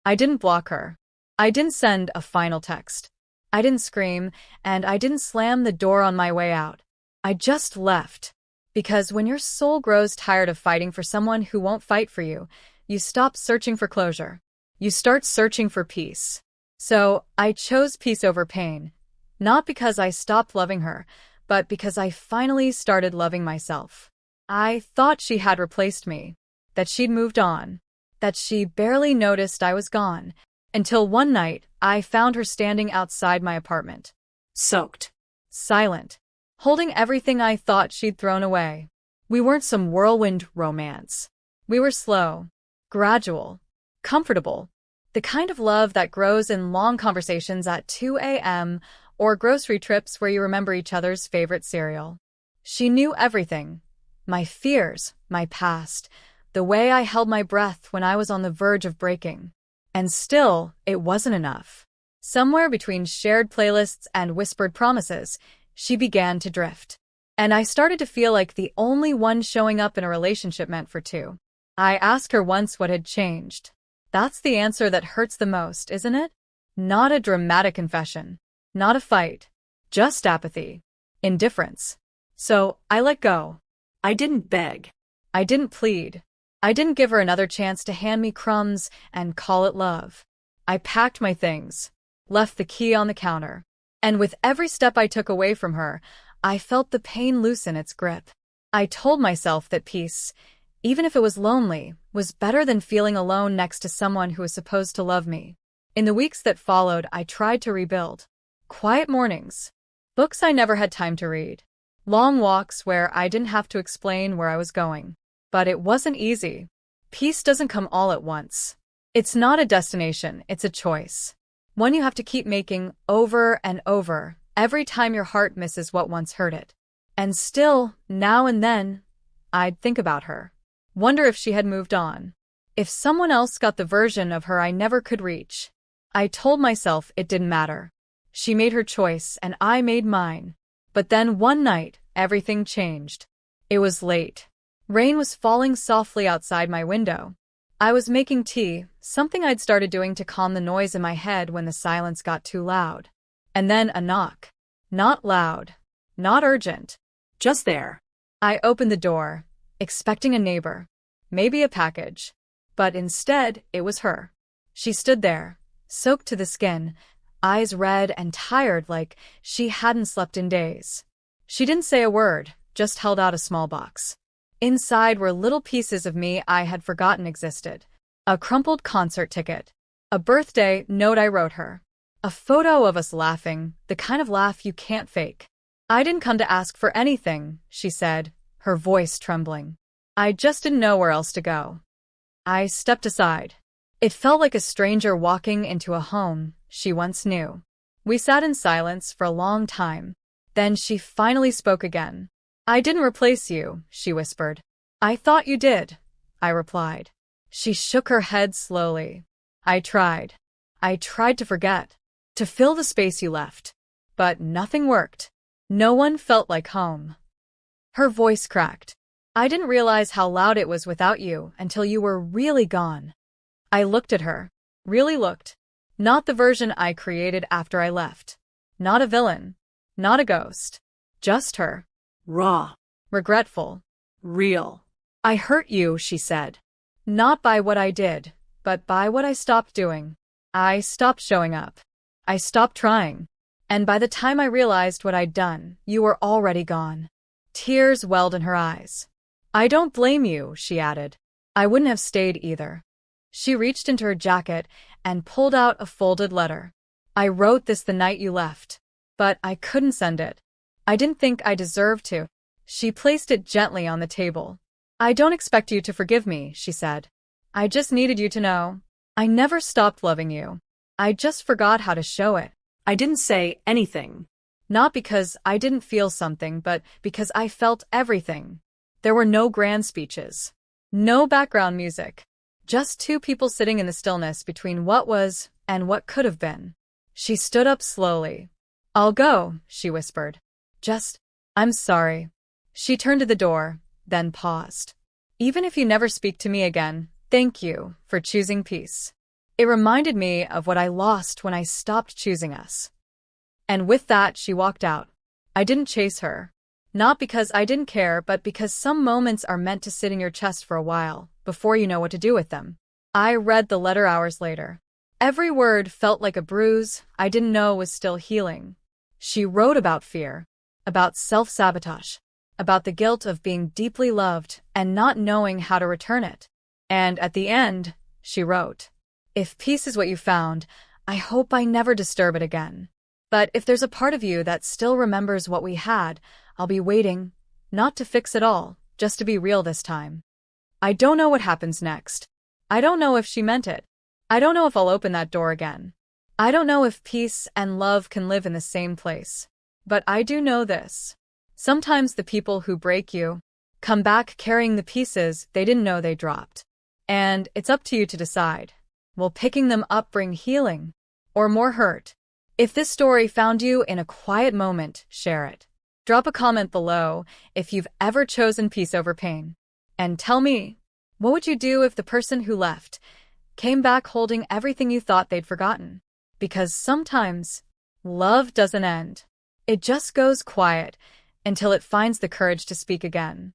I didn't block her. I didn't send a final text. I didn't scream, and I didn't slam the door on my way out. I just left. Because when your soul grows tired of fighting for someone who won't fight for you, you stop searching for closure. You start searching for peace. So, I chose peace over pain. Not because I stopped loving her, but because I finally started loving myself. I thought she had replaced me, that she'd moved on, that she barely noticed I was gone, until one night I found her standing outside my apartment. Soaked. Silent. Holding everything I thought she'd thrown away. We weren't some whirlwind romance. We were slow, gradual, comfortable. The kind of love that grows in long conversations at 2 a.m. or grocery trips where you remember each other's favorite cereal. She knew everything. My fears, my past, the way I held my breath when I was on the verge of breaking. And still, it wasn't enough. Somewhere between shared playlists and whispered promises, she began to drift. And I started to feel like the only one showing up in a relationship meant for two. I asked her once what had changed. That's the answer that hurts the most, isn't it? Not a dramatic confession. Not a fight. Just apathy. Indifference. So, I let go. I didn't beg. I didn't plead. I didn't give her another chance to hand me crumbs and call it love. I packed my things. Left the key on the counter. And with every step I took away from her, I felt the pain loosen its grip. I told myself that peace, even if it was lonely, was better than feeling alone next to someone who was supposed to love me. In the weeks that followed, I tried to rebuild. Quiet mornings. Books I never had time to read. Long walks where I didn't have to explain where I was going. But it wasn't easy. Peace doesn't come all at once. It's not a destination, it's a choice. One you have to keep making over and over, every time your heart misses what once hurt it. And still, now and then, I'd think about her. Wonder if she had moved on. If someone else got the version of her I never could reach. I told myself it didn't matter. She made her choice and I made mine. But then one night, everything changed. It was late. Rain was falling softly outside my window. I was making tea, something I'd started doing to calm the noise in my head when the silence got too loud. And then a knock. Not loud. Not urgent. Just there. I opened the door, expecting a neighbor. Maybe a package. But instead, it was her. She stood there, soaked to the skin, eyes red and tired like she hadn't slept in days. She didn't say a word, just held out a small box. Inside were little pieces of me I had forgotten existed. A crumpled concert ticket. A birthday note I wrote her. A photo of us laughing, the kind of laugh you can't fake. I didn't come to ask for anything, she said, her voice trembling. I just didn't know where else to go. I stepped aside. It felt like a stranger walking into a home she once knew. We sat in silence for a long time. Then she finally spoke again. I didn't replace you, she whispered. I thought you did, I replied. She shook her head slowly. I tried. I tried to forget, to fill the space you left. But nothing worked. No one felt like home. Her voice cracked. I didn't realize how loud it was without you until you were really gone. I looked at her. Really looked. Not the version I created after I left. Not a villain. Not a ghost. Just her. Raw. Regretful. Real. I hurt you, she said. Not by what I did, but by what I stopped doing. I stopped showing up. I stopped trying. And by the time I realized what I'd done, you were already gone. Tears welled in her eyes. I don't blame you, she added. I wouldn't have stayed either. She reached into her jacket and pulled out a folded letter. I wrote this the night you left, but I couldn't send it. I didn't think I deserved to. She placed it gently on the table. I don't expect you to forgive me, she said. I just needed you to know. I never stopped loving you. I just forgot how to show it. I didn't say anything. Not because I didn't feel something, but because I felt everything. There were no grand speeches. No background music. Just two people sitting in the stillness between what was and what could have been. She stood up slowly. I'll go, she whispered. I'm sorry. She turned to the door, then paused. Even if you never speak to me again, thank you for choosing peace. It reminded me of what I lost when I stopped choosing us. And with that, she walked out. I didn't chase her. Not because I didn't care, but because some moments are meant to sit in your chest for a while, before you know what to do with them. I read the letter hours later. Every word felt like a bruise I didn't know was still healing. She wrote about fear, about self-sabotage, about the guilt of being deeply loved and not knowing how to return it. And at the end, she wrote, "If peace is what you found, I hope I never disturb it again. But if there's a part of you that still remembers what we had, I'll be waiting, not to fix it all, just to be real this time." I don't know what happens next. I don't know if she meant it. I don't know if I'll open that door again. I don't know if peace and love can live in the same place. But I do know this. Sometimes the people who break you come back carrying the pieces they didn't know they dropped. And it's up to you to decide. Will picking them up bring healing or more hurt? If this story found you in a quiet moment, share it. Drop a comment below if you've ever chosen peace over pain. And tell me, what would you do if the person who left came back holding everything you thought they'd forgotten? Because sometimes love doesn't end. It just goes quiet until it finds the courage to speak again.